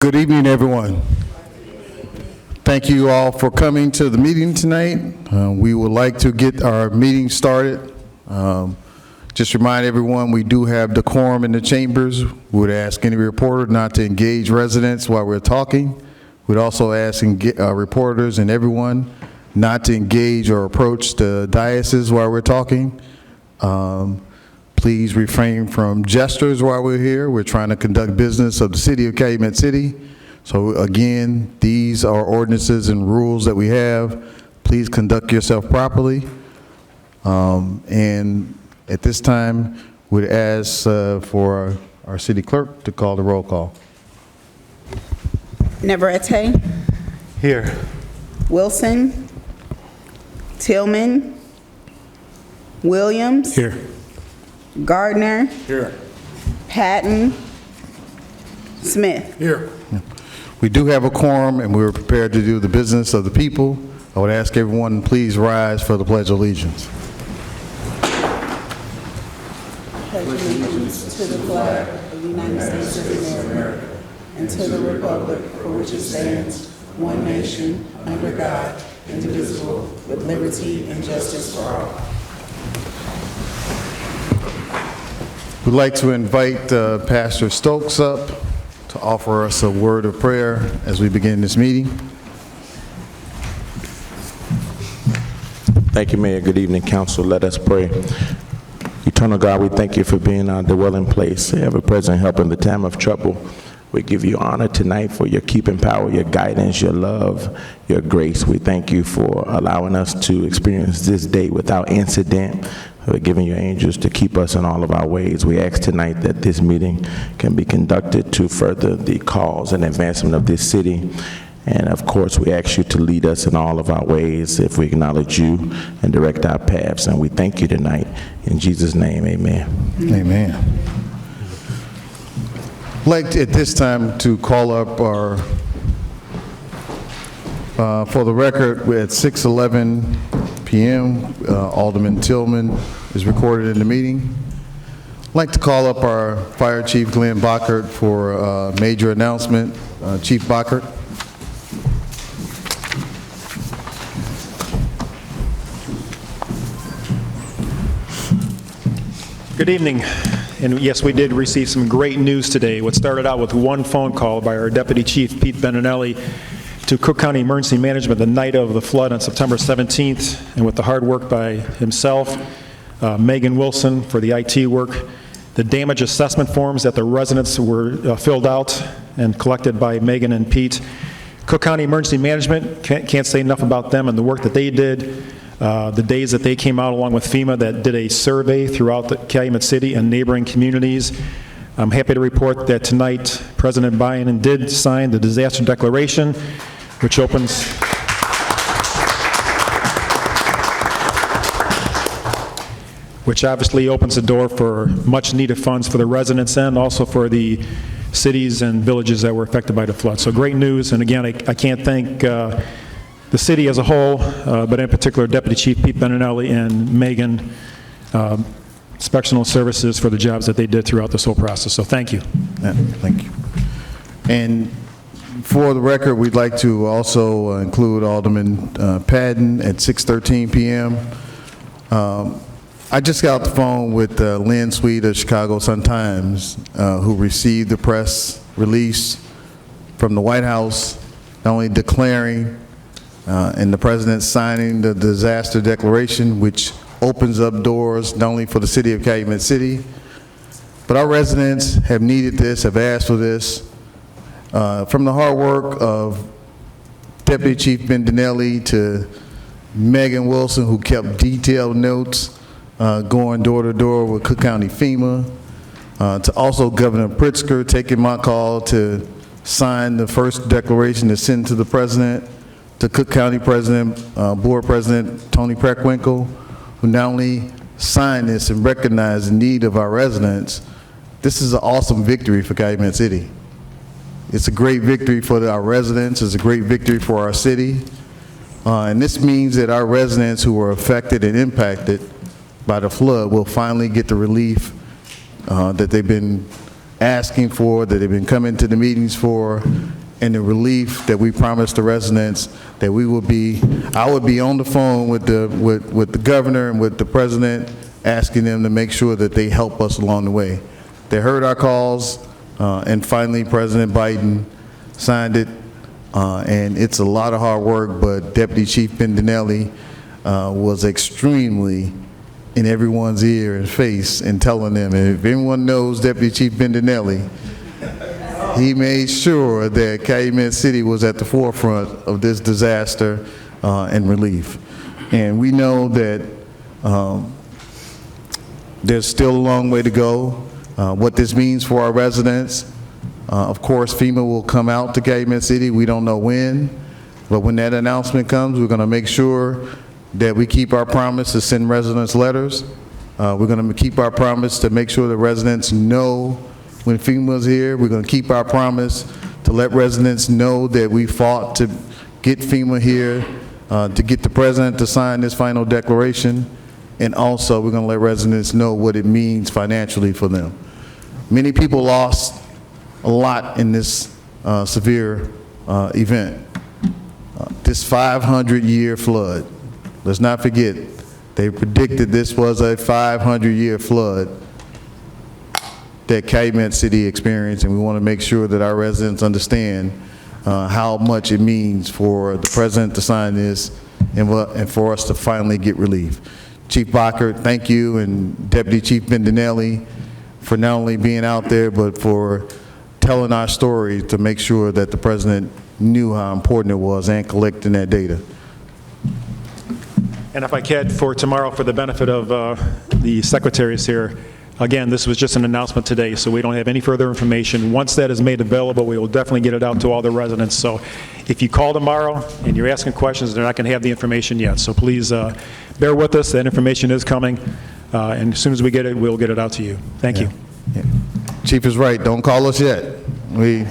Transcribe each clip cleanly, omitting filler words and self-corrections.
Good evening, everyone. Thank you all for coming to the meeting tonight. We would like to get our meeting started. Just remind everyone we do have decorum in the chambers. We would ask any reporter not to engage residents while we're talking. We'd also ask reporters and everyone not to engage or approach the dais while we're talking. Please refrain from gestures while we're here. We're trying to conduct business of the city of Calumet City. So again, these are ordinances and rules that we have. Please conduct yourself properly. And at this time, we'd ask for our city clerk to call the roll call. Navarrete, Here. Wilson, Tillman, Williams, Here. Gardner, Here. Patton, Smith. Here. We do have a quorum, and we're prepared to do the business of the people. I would ask everyone, please rise for the Pledge of Allegiance. Pledge allegiance to the flag of the United States of America and to the republic for which it stands, one nation, under God, indivisible, with liberty and justice for all. We'd like to invite Pastor Stokes up to offer us a word of prayer as we begin this meeting. Thank you, Mayor. Good evening, Council. Let us pray. Eternal God, we thank you for being our dwelling place, ever-present help in the time of trouble. We give you honor tonight for your keeping power, your guidance, your love, your grace. We thank you for allowing us to experience this day without incident, for giving your angels to keep us in all of our ways. We ask tonight that this meeting can be conducted to further the cause and advancement of this city. And of course, we ask you to lead us in all of our ways if we acknowledge you and direct our paths. And we thank you tonight. In Jesus' name, amen. Amen. I'd like at this time to call up our, for the record, we're at 6:11 p.m. Alderman Tillman is recorded in the meeting. I'd like to call up our Fire Chief Glenn Bockert for a major announcement. Chief Bockert. Good evening. And yes, we did receive some great news today. What started out with one phone call by our Deputy Chief, Pete Beninelli, to Cook County Emergency Management the night of the flood on September 17th, and with the hard work by himself, Megan Wilson for the IT work, the damage assessment forms that the residents were filled out and collected by Megan and Pete. Cook County Emergency Management, can't say enough about them and the work that they did. The days that they came out along with FEMA that did a survey throughout the Calumet City and neighboring communities. I'm happy to report that tonight President Biden did sign the disaster declaration, which opens obviously opens the door for much needed funds for the residents and also for the cities and villages that were affected by the flood. So great news, and again, I can't thank the city as a whole, but in particular Deputy Chief Pete Beninelli and Megan Inspectional Services for the jobs that they did throughout this whole process. So thank you. Yeah, thank you. And for the record, we'd like to also include Alderman Patton at 6:13 p.m. I just got off the phone with Lynn Sweet of Chicago Sun-Times, who received the press release from the White House, not only declaring and the president signing the disaster declaration, which opens up doors not only for the city of Calumet City, but our residents have needed this, have asked for this. From the hard work of Deputy Chief Beninelli to Megan Wilson, who kept detailed notes, going door to door with Cook County FEMA, to also Governor Pritzker taking my call to sign the first declaration to send to the president, to Cook County President, Board President Tony Preckwinkle, who not only signed this and recognized the need of our residents. This is an awesome victory for Calumet City. It's a great victory for our residents. It's a great victory for our city. And this means that our residents who were affected and impacted by the flood will finally get the relief that they've been asking for, that they've been coming to the meetings for, and the relief that we promised the residents that I would be on the phone with the governor and with the president, asking them to make sure that they help us along the way. They heard our calls, and finally President Biden signed it, and it's a lot of hard work, but Deputy Chief Bendinelli was extremely in everyone's ear and face and telling them, and if anyone knows Deputy Chief Bendinelli, he made sure that Calumet City was at the forefront of this disaster and relief. And we know that there's still a long way to go. What this means for our residents, of course, FEMA will come out to Calumet City. We don't know when, but when that announcement comes, we're going to make sure that we keep our promise to send residents letters. We're going to keep our promise to make sure the residents know when FEMA's here. We're going to keep our promise to let residents know that we fought to get FEMA here, to get the president to sign this final declaration, and also we're going to let residents know what it means financially for them. Many people lost a lot in this severe event. This 500-year flood. Let's not forget, they predicted this was a 500-year flood that Calumet City experienced, and we want to make sure that our residents understand how much it means for the president to sign this and for us to finally get relief. Chief Bockert, thank you, and Deputy Chief Bendinelli for not only being out there, but for telling our story to make sure that the president knew how important it was and collecting that data. And if I could, for tomorrow, for the benefit of the secretaries here, again, this was just an announcement today, so we don't have any further information. Once that is made available, we will definitely get it out to all the residents. So if you call tomorrow and you're asking questions, they're not going to have the information yet. So please bear with us. That information is coming, and as soon as we get it, we'll get it out to you. Thank you. Yeah. Chief is right. Don't call us yet. We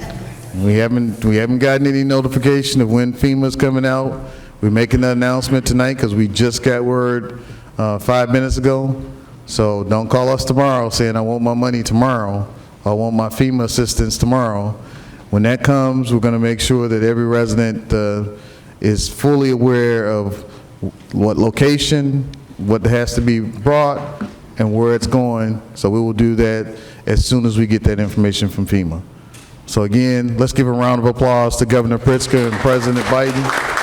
haven't gotten any notification of when FEMA's coming out. We're making the announcement tonight because we just got word 5 minutes ago. So don't call us tomorrow saying I want my money tomorrow, or I want my FEMA assistance tomorrow. When that comes, we're going to make sure that every resident is fully aware of what location, what has to be brought, and where it's going. So we will do that as soon as we get that information from FEMA. So again, let's give a round of applause to Governor Pritzker and President Biden.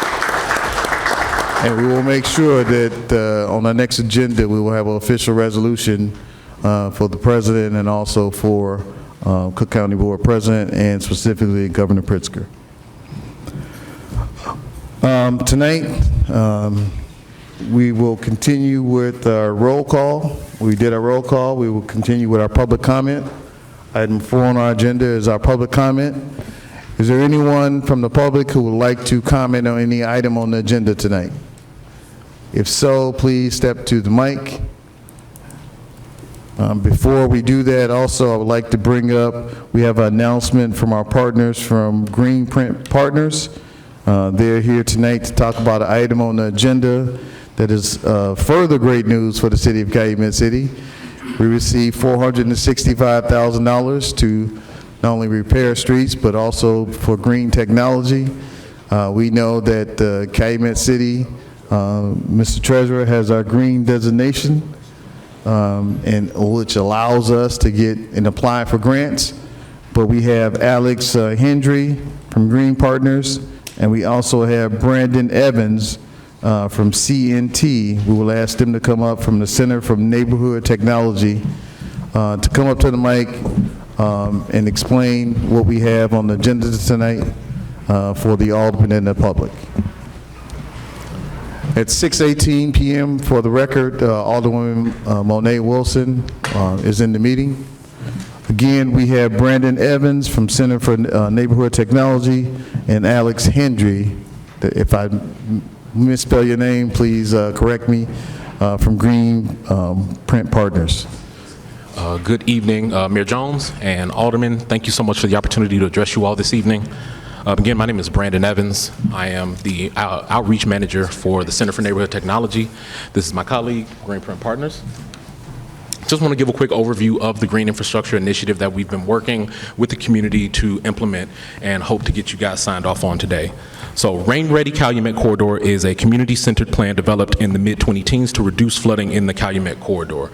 And we will make sure that on our next agenda, we will have an official resolution for the president and also for Cook County Board President and specifically Governor Pritzker. Tonight, we will continue with our roll call. We did our roll call. We will continue with our public comment. Item 4 on our agenda is our public comment. Is there anyone from the public who would like to comment on any item on the agenda tonight? If so, please step to the mic. Before we do that, also, I would like to bring up, we have an announcement from our partners from Green Print Partners. They're here tonight to talk about an item on the agenda that is further great news for the city of Calumet City. We received $465,000 to not only repair streets, but also for green technology. We know that Calumet City, Mr. Treasurer, has our green designation, and which allows us to get and apply for grants. But we have Alex Hendry from Green Partners, and we also have Brandon Evans from CNT. We will ask them to come up from the Center for Neighborhood Technology to come up to the mic and explain what we have on the agenda tonight for the Alderman and the public. At 6:18 p.m., for the record, Alderwoman Monet Wilson is in the meeting. Again, we have Brandon Evans from Center for Neighborhood Technology and Alex Hendry. If I misspell your name, please correct me, from Green Print Partners. Good evening, Mayor Jones and Alderman. Thank you so much for the opportunity to address you all this evening. Again, my name is Brandon Evans. I am the outreach manager for the Center for Neighborhood Technology. This is my colleague, Green Print Partners. Just want to give a quick overview of the green infrastructure initiative that we've been working with the community to implement and hope to get you guys signed off on today. So Rain Ready Calumet Corridor is a community-centered plan developed in the mid-2010s to reduce flooding in the Calumet Corridor.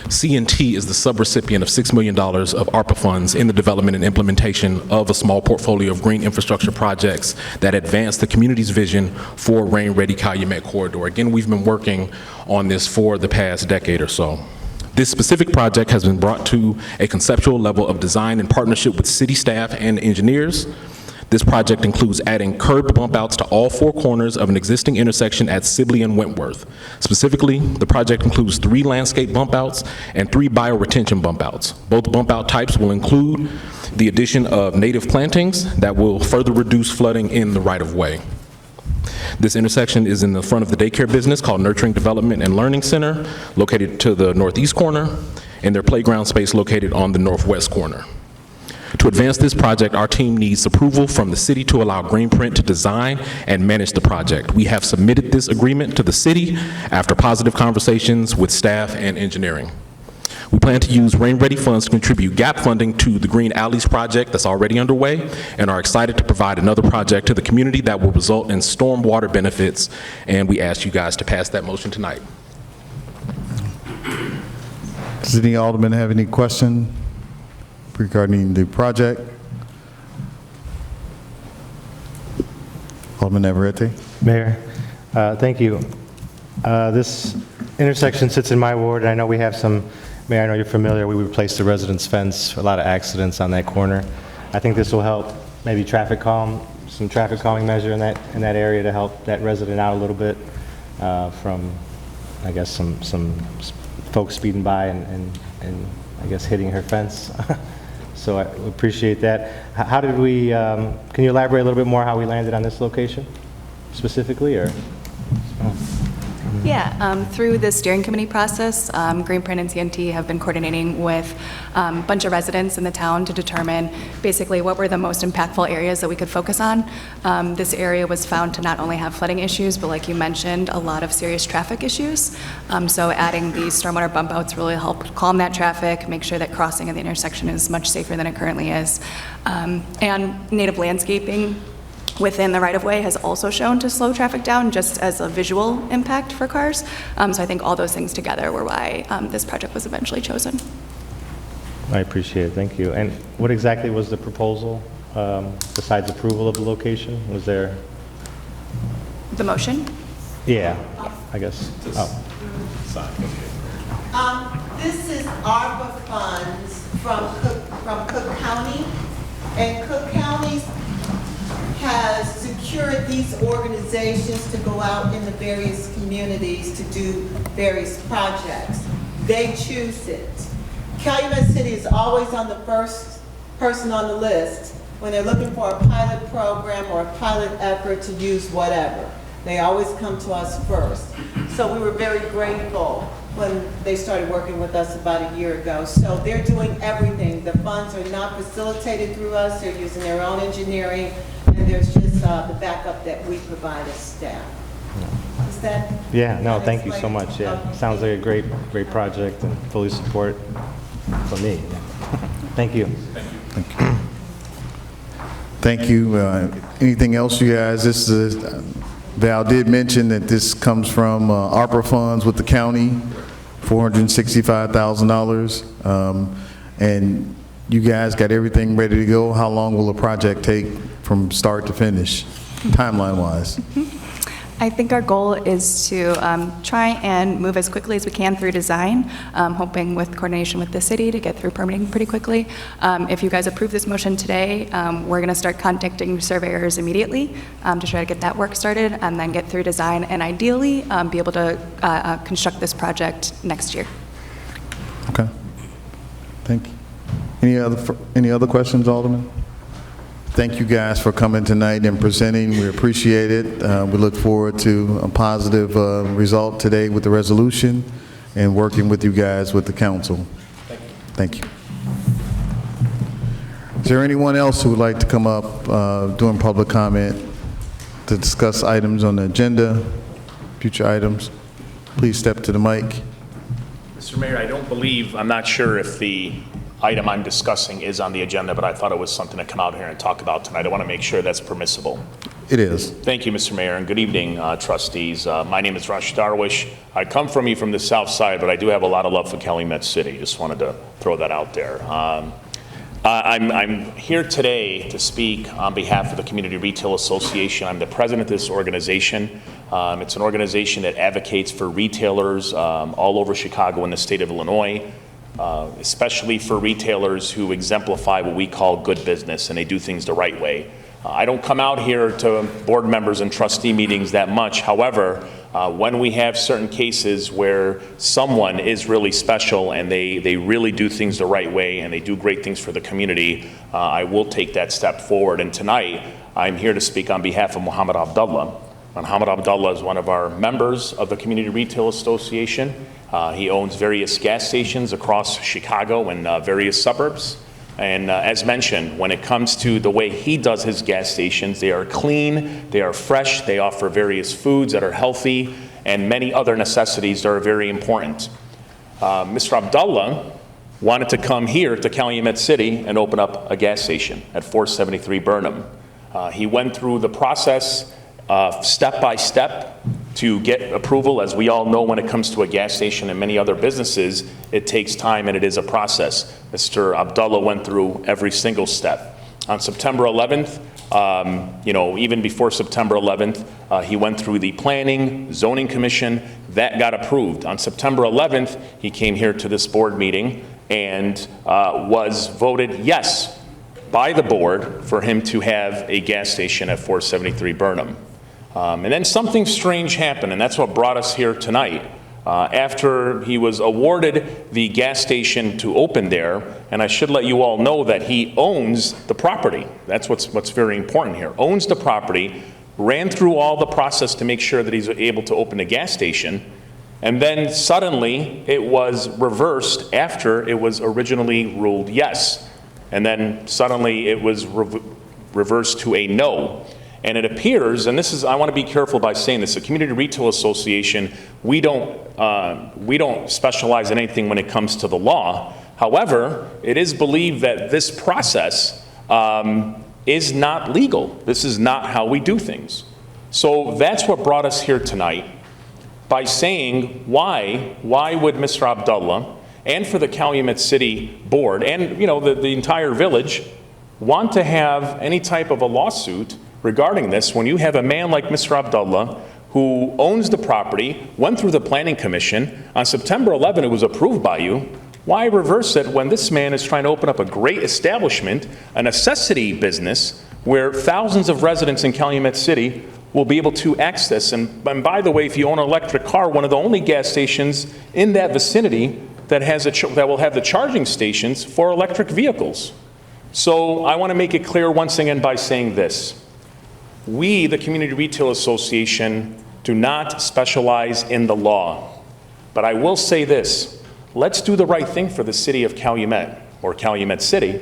C&T is the subrecipient of $6 million of ARPA funds in the development and implementation of a small portfolio of green infrastructure projects that advance the community's vision for Rain Ready Calumet Corridor. Again, we've been working on this for the past decade or so. This specific project has been brought to a conceptual level of design in partnership with city staff and engineers. This project includes adding curb bump outs to all four corners of an existing intersection at Sibley and Wentworth. Specifically, the project includes 3 landscape bump outs and 3 bioretention bump outs. Both bump out types will include the addition of native plantings that will further reduce flooding in the right-of-way. This intersection is in the front of the daycare business called Nurturing Development and Learning Center, located to the northeast corner, and their playground space located on the northwest corner. To advance this project, our team needs approval from the city to allow Greenprint to design and manage the project. We have submitted this agreement to the city after positive conversations with staff and engineering. We plan to use Rain Ready funds to contribute gap funding to the Green Alleys project that's already underway, and are excited to provide another project to the community that will result in stormwater benefits, and we ask you guys to pass that motion tonight. Does any alderman have any question regarding the project? Alderman Navarrete? Mayor, thank you. This intersection sits in my ward, and I know we have some, Mayor, I know you're familiar, we replaced the residence fence, a lot of accidents on that corner. I think this will help maybe traffic calm, some traffic calming measure in that area to help that resident out a little bit from, I guess, some folks speeding by and I guess hitting her fence. So I appreciate that. How did we, can you elaborate a little bit more how we landed on this location specifically, or? Yeah, through the steering committee process, Greenprint and CNT have been coordinating with a bunch of residents in the town to determine basically what were the most impactful areas that we could focus on. This area was found to not only have flooding issues, but like you mentioned, a lot of serious traffic issues. So adding these stormwater bump outs really helped calm that traffic, make sure that crossing of the intersection is much safer than it currently is. And native landscaping within the right-of-way has also shown to slow traffic down just as a visual impact for cars. So I think all those things together were why this project was eventually chosen. I appreciate it, thank you. And what exactly was the proposal besides approval of the location? Was there? The motion? Yeah, I guess. Oh. This is ARPA funds from Cook County, and Cook County has secured these organizations to go out in the various communities to do various projects. They choose it. Calumet City is always on the first person on the list when they're looking for a pilot program or a pilot effort to use whatever. They always come to us first. So we were very grateful when they started working with us about a year ago. So they're doing everything. The funds are not facilitated through us. They're using their own engineering, and there's just the backup that we provide as staff. Is that? Yeah, no, thank you so much. Yeah, sounds like a great project, and fully support for me. Thank you. Thank you. Anything else, you guys? This is, Val did mention that this comes from ARPA funds with the county, $465,000. And you guys got everything ready to go. How long will the project take from start to finish, timeline-wise? I think our goal is to try and move as quickly as we can through design, hoping with coordination with the city to get through permitting pretty quickly. If you guys approve this motion today, we're going to start contacting surveyors immediately to try to get that work started and then get through design and ideally be able to construct this project next year. Okay. Thank you. Any other questions, Alderman? Thank you guys for coming tonight and presenting. We appreciate it. We look forward to a positive result today with the resolution and working with you guys with the council. Thank you. Is there anyone else who would like to come up during public comment to discuss items on the agenda, future items? Please step to the mic. Mr. Mr. Mayor, I don't believe, I'm not sure if the item I'm discussing is on the agenda, but I thought it was something to come out here and talk about tonight. I want to make sure that's permissible. It is. Thank you, Mr. Mayor, and good evening, trustees. My name is Rashid Darwish. I come from the south side, but I do have a lot of love for Calumet City. Just wanted to throw that out there. I'm here today to speak on behalf of the Community Retail Association. I'm the president of this organization. It's an organization that advocates for retailers all over Chicago and the state of Illinois, especially for retailers who exemplify what we call good business and they do things the right way. I don't come out here to board members and trustee meetings that much. However, when we have certain cases where someone is really special and they really do things the right way and they do great things for the community, I will take that step forward. And tonight, I'm here to speak on behalf of Muhammad Abdullah. Muhammad Abdullah is one of our members of the Community Retail Association. He owns various gas stations across Chicago and various suburbs. And as mentioned, when it comes to the way he does his gas stations, they are clean, they are fresh, they offer various foods that are healthy, and many other necessities that are very important. Mr. Abdullah wanted to come here to Calumet City and open up a gas station at 473 Burnham. He went through the process step by step to get approval. As we all know, when it comes to a gas station and many other businesses, it takes time and it is a process. Mr. Abdullah went through every single step. On September 11th, even before September 11th, he went through the Planning, Zoning Commission. That got approved. On September 11th, he came here to this board meeting and was voted yes by the board for him to have a gas station at 473 Burnham. And then something strange happened, and that's what brought us here tonight. After he was awarded the gas station to open there, and I should let you all know that he owns the property. That's what's very important here. Owns the property, ran through all the process to make sure that he's able to open a gas station, and then suddenly it was reversed after it was originally ruled yes. And then suddenly it was reversed to a no. And it appears, and this is, I want to be careful by saying this, the Community Retail Association, we don't specialize in anything when it comes to the law. However, it is believed that this process is not legal. This is not how we do things. So that's what brought us here tonight by saying why would Mr. Abdullah and for the Calumet City Board and the entire village want to have any type of a lawsuit regarding this when you have a man like Mr. Abdullah who owns the property, went through the Planning Commission. On September 11, it was approved by you. Why reverse it when this man is trying to open up a great establishment, a necessity business, where thousands of residents in Calumet City will be able to access? And by the way, if you own an electric car, one of the only gas stations in that vicinity that will have the charging stations for electric vehicles. So I want to make it clear once again by saying this. We, the Community Retail Association, do not specialize in the law. But I will say this, let's do the right thing for the city of Calumet, or Calumet City,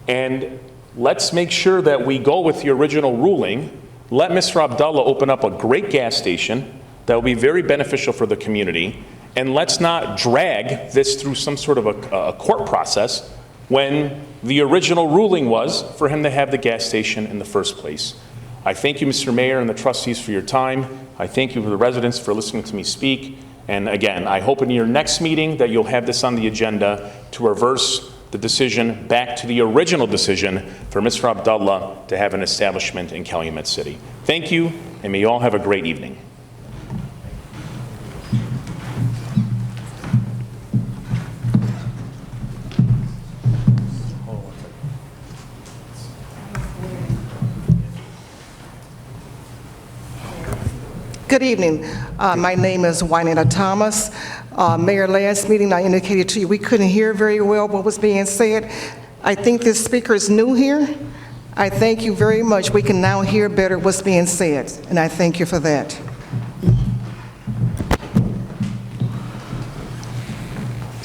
and let's make sure that we go with the original ruling. Let Mr. Abdullah open up a great gas station that will be very beneficial for the community, and let's not drag this through some sort of a court process when the original ruling was for him to have the gas station in the first place. I thank you, Mr. Mayor, and the trustees for your time. I thank you for the residents for listening to me speak. And again, I hope in your next meeting that you'll have this on the agenda to reverse the decision back to the original decision for Mr. Abdullah to have an establishment in Calumet City. Thank you, and may you all have a great evening. Good evening. My name is Juanita Thomas. Mayor, last meeting I indicated to you we couldn't hear very well what was being said. I think this speaker is new here. I thank you very much. We can now hear better what's being said, and I thank you for that.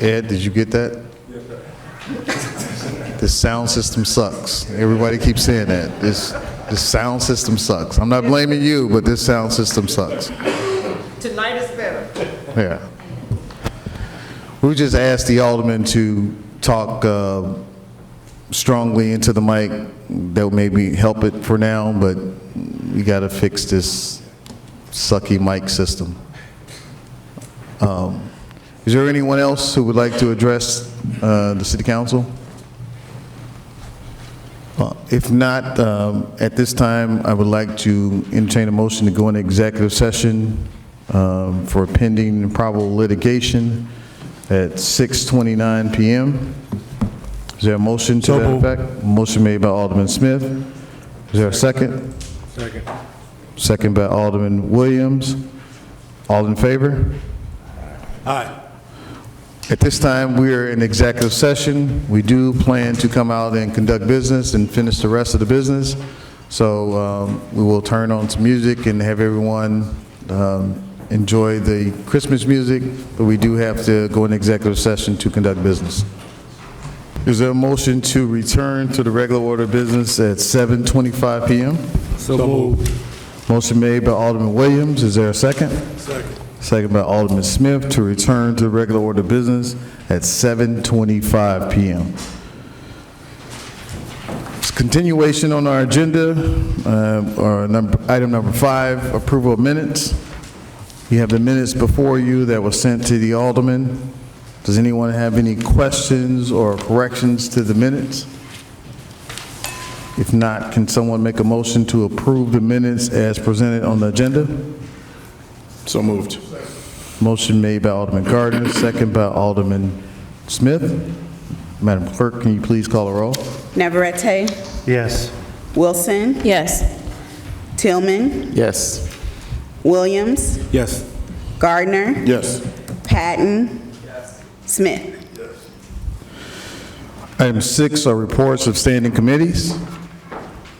Ed, did you get that? Yes, sir. This sound system sucks. Everybody keeps saying that. This sound system sucks. I'm not blaming you, but this sound system sucks. Tonight is better. Yeah. We just asked the alderman to talk strongly into the mic. That would maybe help it for now, but we got to fix this sucky mic system. Is there anyone else who would like to address the city council? If not, at this time, I would like to entertain a motion to go into executive session for pending and probable litigation at 6:29 p.m. Is there a motion to that effect? Motion made by Alderman Smith. Is there a second? Second. Second by Alderman Williams. All in favor? Aye. At this time, we are in executive session. We do plan to come out and conduct business and finish the rest of the business. So we will turn on some music and have everyone enjoy the Christmas music, but we do have to go in executive session to conduct business. Is there a motion to return to the regular order of business at 7:25 p.m.? So moved. Motion made by Alderman Williams. Is there a second? Second. Second by Alderman Smith to return to the regular order of business at 7:25 p.m. Continuation on our agenda, item number 5, approval of minutes. You have the minutes before you that were sent to the alderman. Does anyone have any questions or corrections to the minutes? If not, can someone make a motion to approve the minutes as presented on the agenda? So moved. Motion made by Alderman Gardner, second by Alderman Smith. Madam Clerk, can you please call a roll? Navarrete, Yes. Wilson, Yes. Tillman, Yes. Williams, Yes. Gardner, Yes. Patton, Smith. Item 6 are reports of standing committees.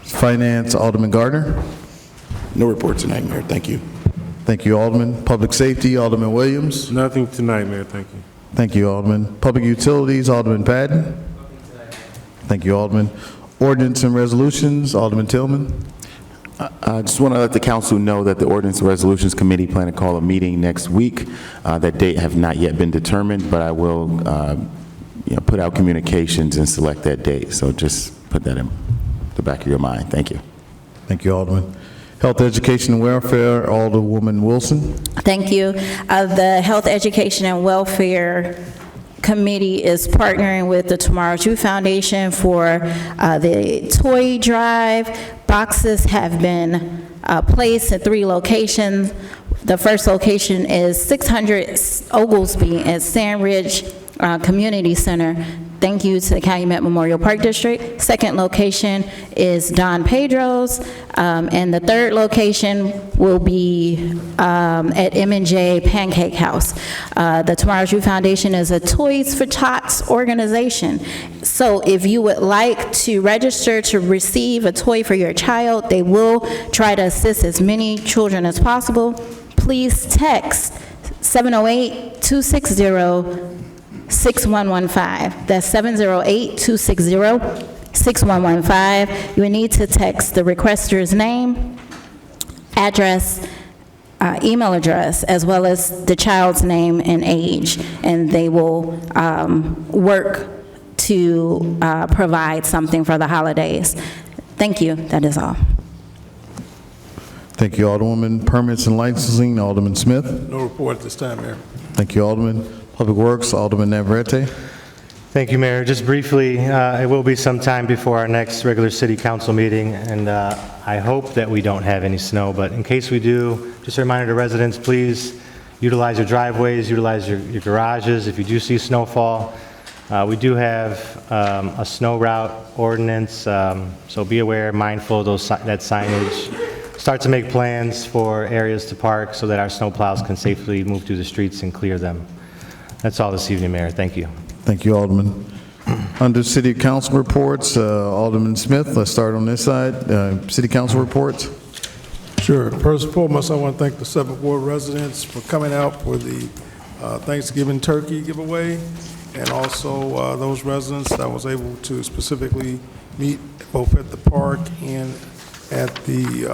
Finance, Alderman Gardner. No report tonight, Mayor. Thank you. Thank you, Alderman. Public Safety, Alderman Williams. Nothing tonight, Mayor. Thank you. Thank you, Alderman. Public Utilities, Alderman Patton. Thank you, Alderman. Ordinance and Resolutions, Alderman Tillman. I just want to let the council know that the Ordinance and Resolutions Committee plan to call a meeting next week. That date have not yet been determined, but I will put out communications and select that date. So just put that in the back of your mind. Thank you. Thank you, Alderman. Health, Education, and Welfare, Alderwoman Wilson. Thank you. The Health, Education, and Welfare Committee is partnering with the Tomorrow's Youth Foundation for the toy drive. Boxes have been placed at 3 locations. The first location is 600 Oglesby at Sandridge Community Center. Thank you to the Calumet Memorial Park District. Second location is Don Pedro's, and the third location will be at M&J Pancake House. The Tomorrow's Youth Foundation is a Toys for Tots organization. So if you would like to register to receive a toy for your child, they will try to assist as many children as possible. Please text 708-260-6115. That's 708-260-6115. You will need to text the requester's name, address, email address, as well as the child's name and age, and they will work to provide something for the holidays. Thank you. That is all. Thank you, Alderwoman. Permits and Licensing, Alderman Smith. No report at this time, Mayor. Thank you, Alderman. Public Works, Alderman Navarrete. Thank you, Mayor. Just briefly, it will be some time before our next regular city council meeting, and I hope that we don't have any snow, but in case we do, just a reminder to residents, please utilize your driveways, utilize your garages if you do see snowfall. We do have a snow route ordinance, so be aware, mindful of that signage. Start to make plans for areas to park so that our snow plows can safely move through the streets and clear them. That's all this evening, Mayor. Thank you. Thank you, Alderman. Under City Council reports, Alderman Smith, let's start on this side. City Council reports. Sure. First and foremost, I want to thank the 7th Ward residents for coming out for the Thanksgiving turkey giveaway, and also those residents that was able to specifically meet both at the park and at the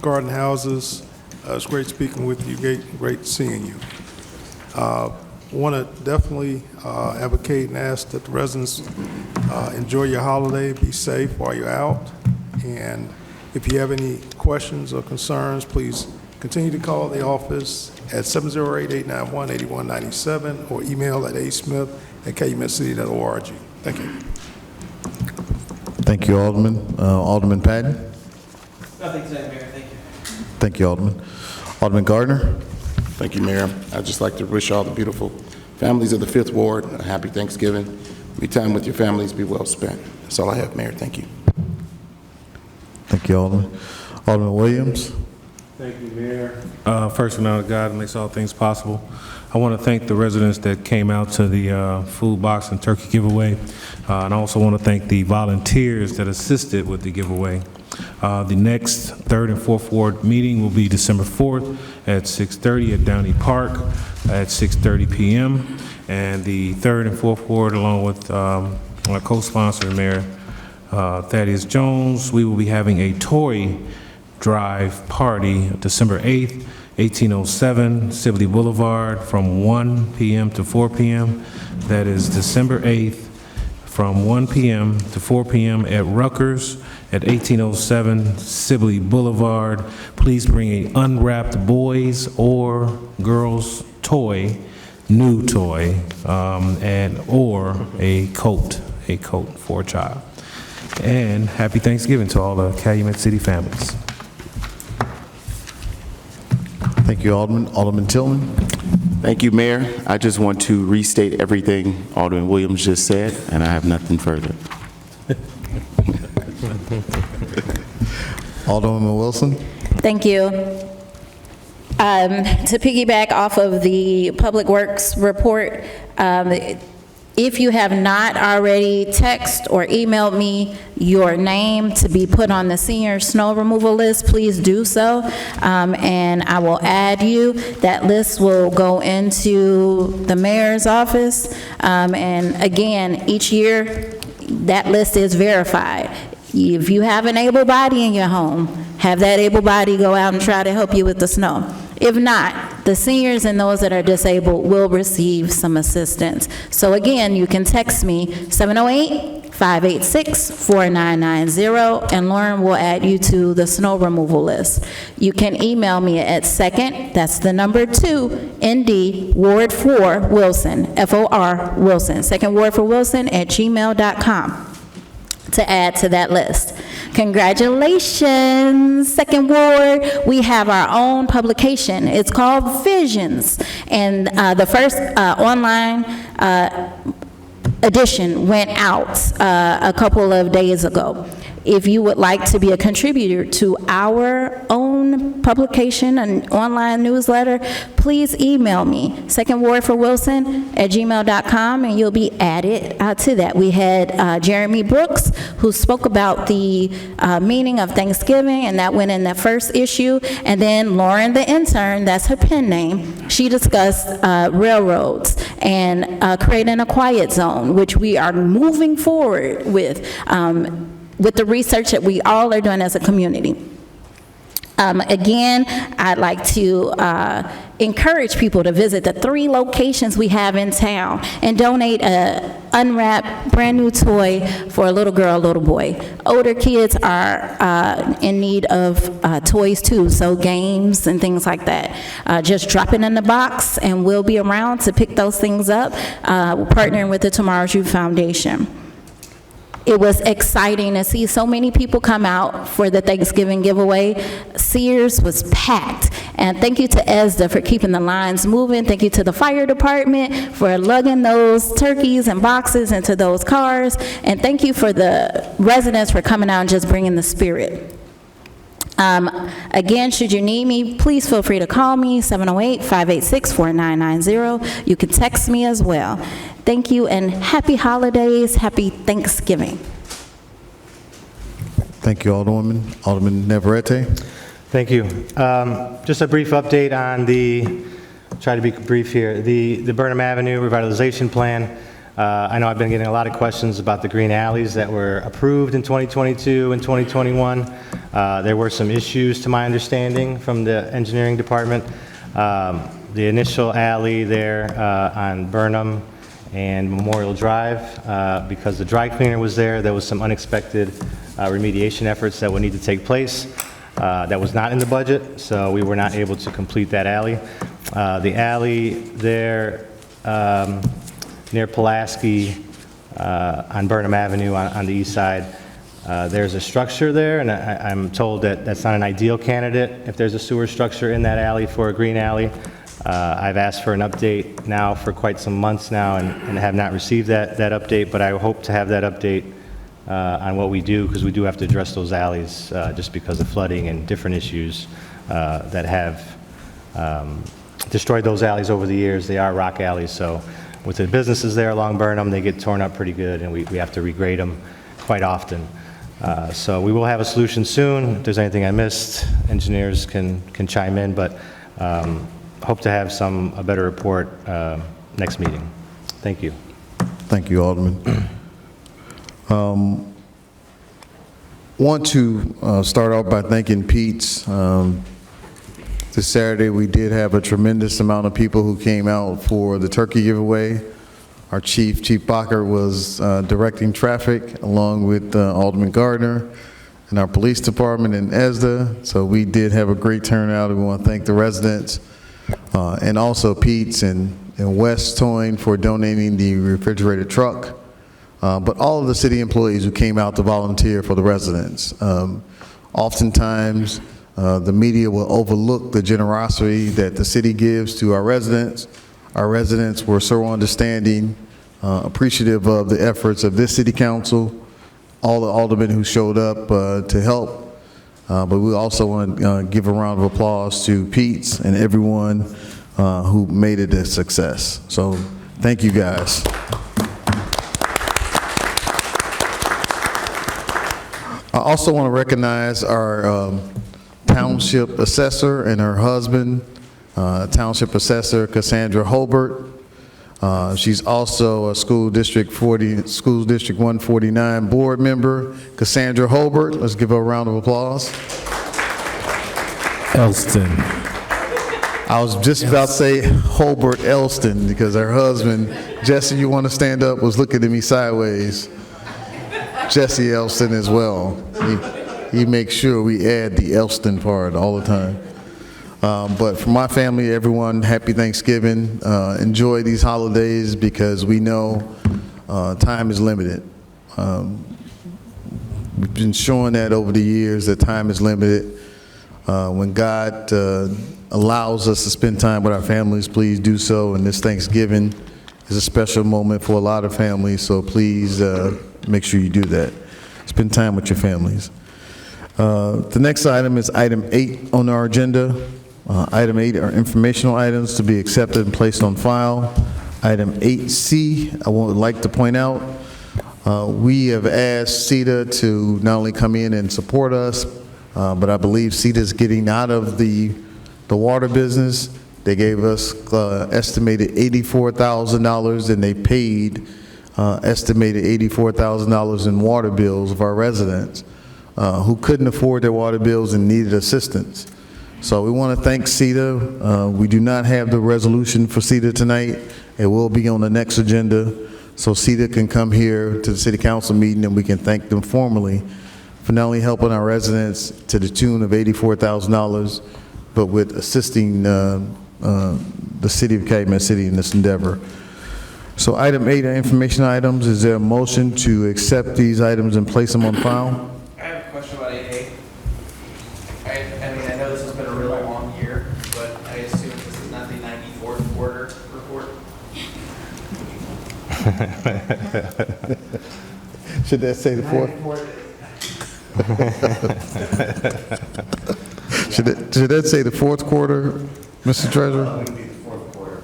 garden houses. It's great speaking with you, great seeing you. Want to definitely advocate and ask that the residents enjoy your holiday, be safe while you're out, and if you have any questions or concerns, please continue to call the office at 708-891-8197 or email at asmith@calumetcity.org. Thank you. Thank you, Alderman. Alderman Patton? Nothing today, Mayor. Thank you. Thank you, Alderman. Alderman Gardner? Thank you, Mayor. I'd just like to wish all the beautiful families of the 5th Ward a happy Thanksgiving. Your time with your families be well spent. That's all I have, Mayor. Thank you. Thank you, Alderman. Alderman Williams? Thank you, Mayor. First, in honor of God, who makes all things possible, I want to thank the residents that came out to the food box and turkey giveaway, and I also want to thank the volunteers that assisted with the giveaway. The next 3rd and 4th Ward meeting will be December 4th at 6:30 at Downey Park at 6:30 p.m. And the 3rd and 4th Ward, along with my co-sponsor, Mayor Thaddeus Jones, we will be having a toy drive party December 8th, 1807 Sibley Boulevard from 1 p.m. to 4 p.m. That is December 8th from 1 p.m. to 4 p.m. at Rutgers at 1807 Sibley Boulevard. Please bring an unwrapped boys or girls toy, new toy, or a coat for a child. And happy Thanksgiving to all the Calumet City families. Thank you, Alderman. Alderman Tillman? Thank you, Mayor. I just want to restate everything Alderman Williams just said, and I have nothing further. Alderman Wilson? Thank you. To piggyback off of the Public Works report, if you have not already text or emailed me your name to be put on the senior snow removal list, please do so, and I will add you. That list will go into the mayor's office, and again, each year, that list is verified. If you have an able body in your home, have that able body go out and try to help you with the snow. If not, the seniors and those that are disabled will receive some assistance. So again, you can text me 708-586-4990, and Lauren will add you to the snow removal list. You can email me at second, that's the number 2, ND, Ward 4, Wilson, FOR, Wilson, second Ward for Wilson @gmail.com. to add to that list. Congratulations, Second Ward. We have our own publication. It's called Visions, and the first online edition went out a couple of days ago. If you would like to be a contributor to our own publication, an online newsletter, please email me, secondwardforwilson@gmail.com, and you'll be added to that. We had Jeremy Brooks, who spoke about the meaning of Thanksgiving, and that went in the first issue. And then Lauren, the intern, that's her pen name, she discussed railroads and creating a quiet zone, which we are moving forward with the research that we all are doing as a community. Again, I'd like to encourage people to visit the 3 locations we have in town and donate a unwrapped, brand-new toy for a little girl, a little boy. Older kids are in need of toys too, so games and things like that. Just drop it in the box, and we'll be around to pick those things up, partnering with the Tomorrow's Youth Foundation. It was exciting to see so many people come out for the Thanksgiving giveaway. Sears was packed. And thank you to ESDA for keeping the lines moving. Thank you to the fire department for lugging those turkeys and boxes into those cars. And thank you for the residents for coming out and just bringing the spirit. Again, should you need me, please feel free to call me, 708-586-4990. You can text me as well. Thank you, and happy holidays, happy Thanksgiving. Thank you, Alderwoman. Alderman Navarrete? Thank you. Just a brief update on try to be brief here, the Burnham Avenue revitalization plan. I know I've been getting a lot of questions about the green alleys that were approved in 2022 and 2021. There were some issues, to my understanding, from the engineering department. The initial alley there on Burnham and Memorial Drive, because the dry cleaner was there, there was some unexpected remediation efforts that would need to take place. That was not in the budget, so we were not able to complete that alley. The alley there near Pulaski on Burnham Avenue on the east side, there's a structure there, and I'm told that that's not an ideal candidate if there's a sewer structure in that alley for a green alley. I've asked for an update now for quite some months now and have not received that update, but I hope to have that update on what we do, because we do have to address those alleys just because of flooding and different issues that have destroyed those alleys over the years. They are rock alleys, so with the businesses there along Burnham, they get torn up pretty good, and we have to regrade them quite often. So we will have a solution soon. If there's anything I missed, engineers can chime in, but hope to have a better report next meeting. Thank you. Thank you, Alderman. Want to start off by thanking Pete's. This Saturday, we did have a tremendous amount of people who came out for the turkey giveaway. Our Chief Bacher, was directing traffic along with Alderman Gardner and our police department in ESDA. So we did have a great turnout, and we want to thank the residents and also Pete's and West Towing for donating the refrigerated truck, but all of the city employees who came out to volunteer for the residents. Oftentimes, the media will overlook the generosity that the city gives to our residents. Our residents were so understanding, appreciative of the efforts of this city council, all the aldermen who showed up to help. But we also want to give a round of applause to Pete's and everyone who made it a success. So thank you guys. I also want to recognize our township assessor and her husband, Township Assessor Cassandra Holbert. She's also a School District 149 board member, Cassandra Holbert. Let's give her a round of applause. Elston. I was just about to say Holbert Elston, because her husband, Jesse, you want to stand up, was looking at me sideways. Jesse Elston as well. He makes sure we add the Elston part all the time. But for my family, everyone, happy Thanksgiving. Enjoy these holidays, because we know time is limited. We've been showing that over the years, that time is limited. When God allows us to spend time with our families, please do so. And this Thanksgiving is a special moment for a lot of families, so please make sure you do that. Spend time with your families. The next item is item 8 on our agenda. Item 8 are informational items to be accepted and placed on file. Item 8C, I would like to point out, we have asked CETA to not only come in and support us, but I believe CETA is getting out of the water business. They gave us estimated $84,000, and they paid estimated $84,000 in water bills of our residents who couldn't afford their water bills and needed assistance. So we want to thank CETA. We do not have the resolution for CETA tonight. It will be on the next agenda, so CETA can come here to the city council meeting and we can thank them formally for not only helping our residents to the tune of $84,000, but with assisting the city of Calumet City in this endeavor. So item 8 are information items. Is there a motion to accept these items and place them on file? I have a question about 8A. I mean, I know this has been a really long year, but I assume this is not the 94th quarter report. Should that say the fourth? Should that say the fourth quarter, Mr. Treasurer? It would be the fourth quarter.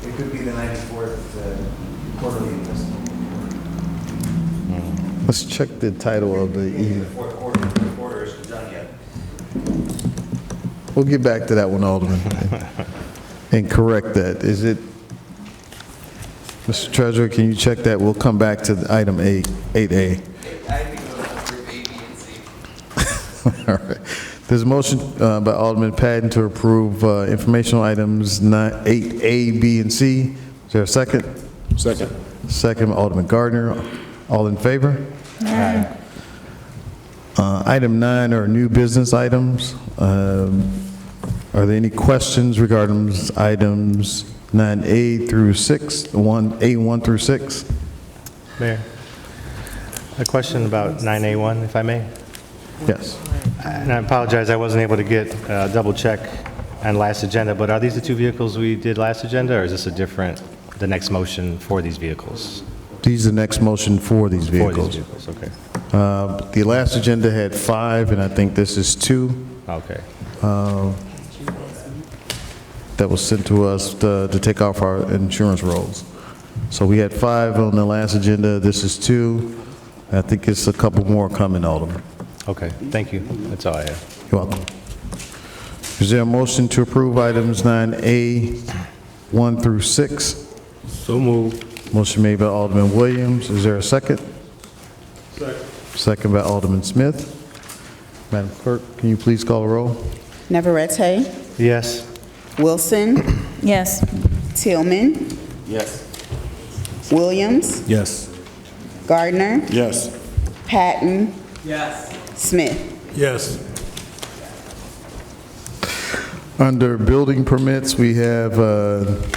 It could be the 94th quarterly investment. Let's check the title of the email. The fourth quarter isn't done yet. We'll get back to that one, Alderman, and correct that. Is it, Mr. Treasurer, can you check that? We'll come back to the item 8A. I think it was group A, B, and C. All right. There's a motion by Alderman Patton to approve informational items 8A, B, and C. Is there a second? Second. Second by Alderman Gardner. All in favor? Aye. Item 9 are new business items. Are there any questions regarding items 9A through 6, A1 through 6? Mayor, a question about 9A1, if I may? Yes. And I apologize, I wasn't able to get double check on last agenda, but are these the two vehicles we did last agenda, or is this the next motion for these vehicles? These are the next motion for these For vehicles. these vehicles, okay. The last agenda had 5, and I think this is 2. Okay. That was sent to us to take off our insurance rolls. So we had 5 on the last agenda. This is 2. I think it's a couple more coming, Alderman. Okay, thank you. That's all I have. You're welcome. Is there a motion to approve items 9A, 1 through 6? So moved. Motion made by Alderman Williams. Is there a second? Second. Second by Alderman Smith. Madam Clerk, can you please call the roll? Navarrete, Yes. Wilson, Yes. Tillman, Yes. Williams, Yes. Gardner, Yes. Patton, Yes. Smith. Yes. Under building permits, we have, give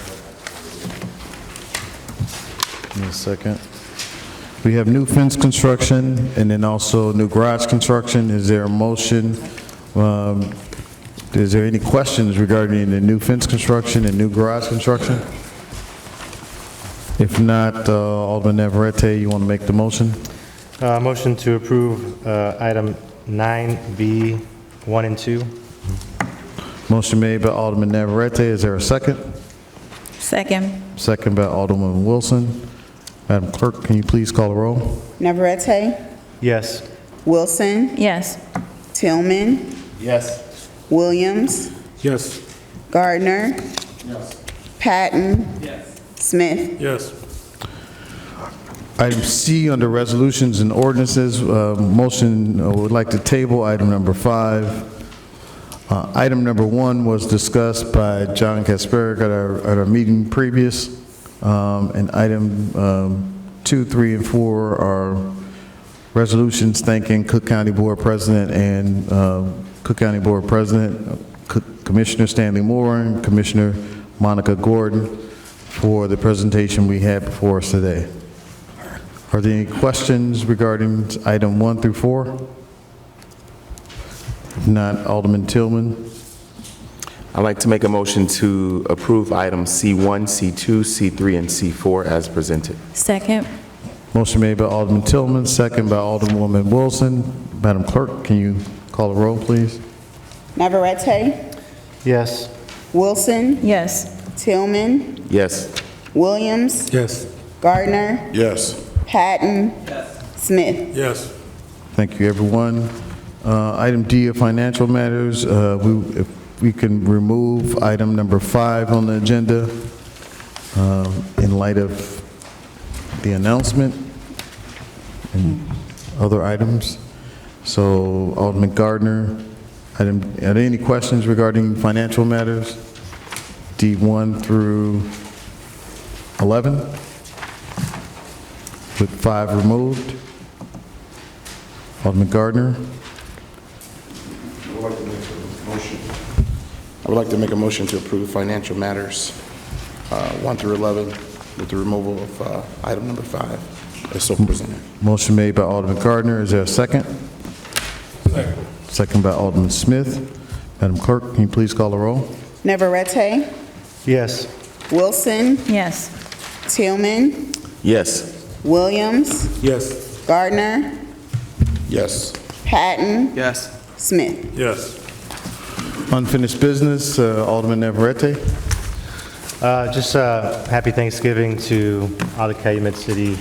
me a second. We have new fence construction and then also new garage construction. Is there a motion? Is there any questions regarding the new fence construction and new garage construction? If not, Alderman Navarrete, you want to make the motion? Motion to approve item 9B, 1 and 2. Motion made by Alderman Navarrete. Is there a second? Second. Second by Alderman Wilson. Madam Clerk, can you please call the roll? Navarrete, Yes. Wilson, Yes. Tillman, Yes. Williams, Yes. Gardner, Patton, Smith. Yes. Item C, under resolutions and ordinances, motion would like to table item number 5. Item number 1 was discussed by John Kasparic at our meeting previous, and item 2, 3, and 4 are resolutions thanking Cook County Board President and Cook County Board President, Commissioner Stanley Moore and Commissioner Monica Gordon for the presentation we had before us today. Are there any questions regarding item 1 through 4? If not, Alderman Tillman. I'd like to make a motion to approve items C1, C2, C3, and C4 as presented. Second. Motion made by Alderman Tillman, second by Alderwoman Wilson. Madam Clerk, can you call the roll, please? Navarrete, Yes. Wilson, Yes. Tillman, Yes. Williams, Yes. Gardner, Yes. Patton, Smith. Yes. Thank you, everyone. Item D of financial matters, if we can remove item number 5 on the agenda in light of the announcement and other items. So Alderman Gardner, are there any questions regarding financial matters? D1 through 11? With 5 removed? Alderman Gardner? I would like to make a motion to approve financial matters 1 through 11 with the removal of item number 5 as so presented. Motion made by Alderman Gardner. Is there a second? Second by Alderman Smith. Madam Clerk, can you please call the roll? Navarrete, Yes. Wilson, Yes. Tillman, Yes. Williams, Yes. Gardner, Yes. Patton, Yes. Smith. Yes. Unfinished business, Alderman Navarrete. Just happy Thanksgiving to all the Calumet City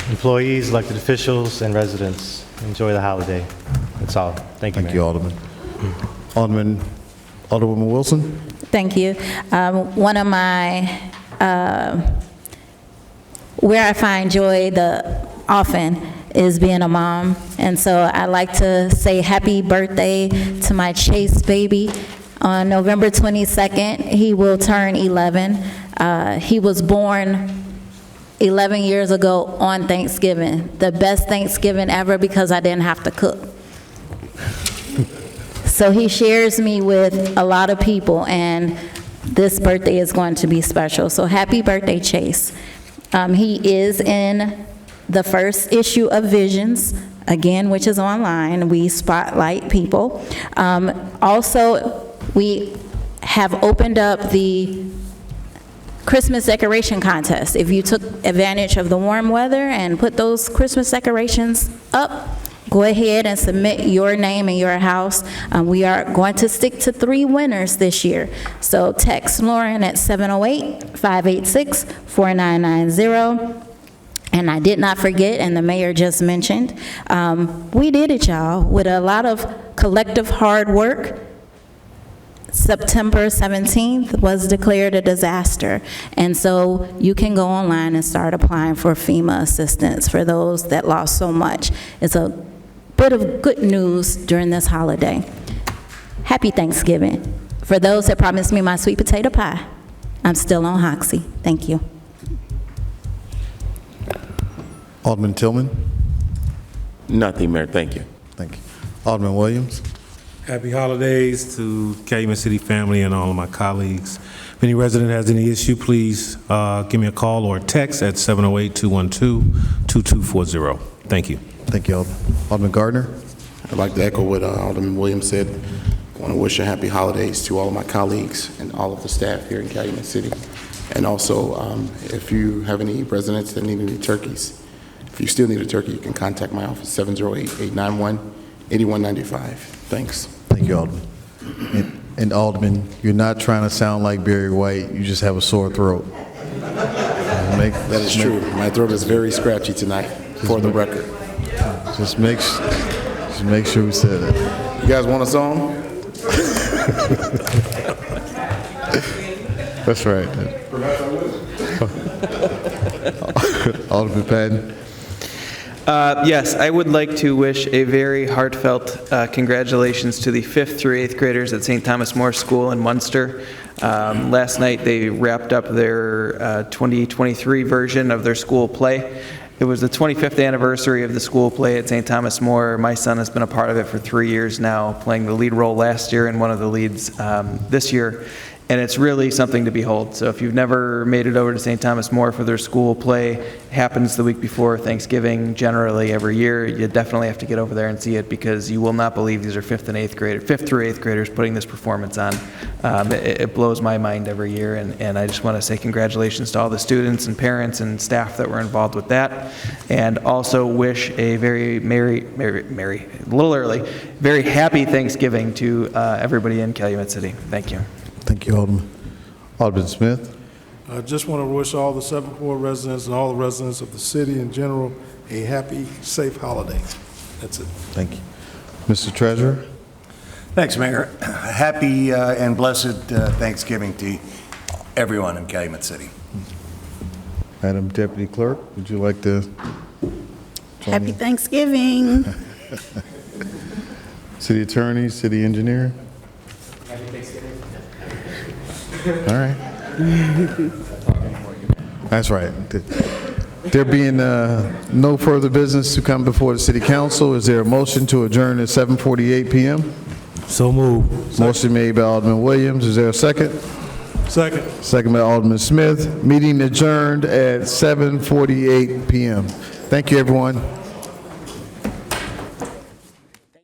employees, elected officials, and residents. Enjoy the holiday. That's all. Thank you, Thank you, Alderman. Alderwoman Wilson? Thank you. One of my, where I find joy often is being a mom. And so I'd like to say happy birthday to my Chase baby. On November 22nd, he will turn 11. He was born 11 years ago on Thanksgiving, the best Thanksgiving ever because I didn't have to cook. So he shares me with a lot of people, and this birthday is going to be special. So happy birthday, Chase. He is in the first issue of Visions, again, which is online. We spotlight people. Also, we have opened up the Christmas decoration contest. If you took advantage of the warm weather and put those Christmas decorations up, go ahead and submit your name and your house. We are going to stick to 3 winners this year. So text Lauren at 708-586-4990. And I did not forget, and the mayor just mentioned, we did it, y'all, with a lot of collective hard work. September 17th was declared a disaster, and so you can go online and start applying for FEMA assistance for those that lost so much. It's a bit of good news during this holiday. Happy Thanksgiving. For those that promised me my sweet potato pie, I'm still on Hoxie. Thank you. Alderman Tillman? Nothing, Mayor, thank you. Thank you. Alderman Williams? Happy holidays to Calumet City family and all of my colleagues. If any resident has any issue, please give me a call or a text at 708-212-2240. Thank you. Thank you, Alderman. Alderman Gardner? I'd like to echo what Alderman Williams said. I want to wish a happy holidays to all of my colleagues and all of the staff here in Calumet City. And also, if you have any residents that need any turkeys, if you still need a turkey, you can contact my office, 708-891-8195. Thanks. Thank you, Alderman. And Alderman, you're not trying to sound like Barry White, you just have a sore throat. That is true. My throat is very scratchy tonight, for the record. Just make sure we said it. You guys want a song? That's right. Alderman Patton? Yes, I would like to wish a very heartfelt congratulations to the 5th through 8th graders at St. Thomas More School in Munster. Last night they wrapped up their 2023 version of their school play. It was the 25th anniversary of the school play at St. Thomas More. My son has been a part of it for 3 years now, playing the lead role last year and one of the leads this year. And it's really something to behold. So if you've never made it over to St. Thomas More for their school play, it happens the week before Thanksgiving, generally every year. You definitely have to get over there and see it because you will not believe these are 5th through 8th graders putting this performance on. It blows my mind every year, and I just want to say congratulations to all the students and parents and staff that were involved with that, and also wish a very merry, a little early, very happy Thanksgiving to everybody in Calumet City. Thank you. Thank you, Alderman. Alderman Smith? I just want to wish all the 7th Ward residents and all the residents of the city in general a happy, safe holiday. That's it. Thank you. Mr. Treasurer? Thanks, Mayor. Happy and blessed Thanksgiving to everyone in Calumet City. Madam Deputy Clerk, would you like to join Happy me? Thanksgiving. City Attorney, City Engineer? Happy Thanksgiving. All right. That's right. There being no further business to come before the City Council, is there a motion to adjourn at 7:48 p.m.? So moved. Motion made by Alderman Williams. Is there a second? Second. Second by Alderman Smith. Meeting adjourned at 7:48 p.m. Thank you, everyone.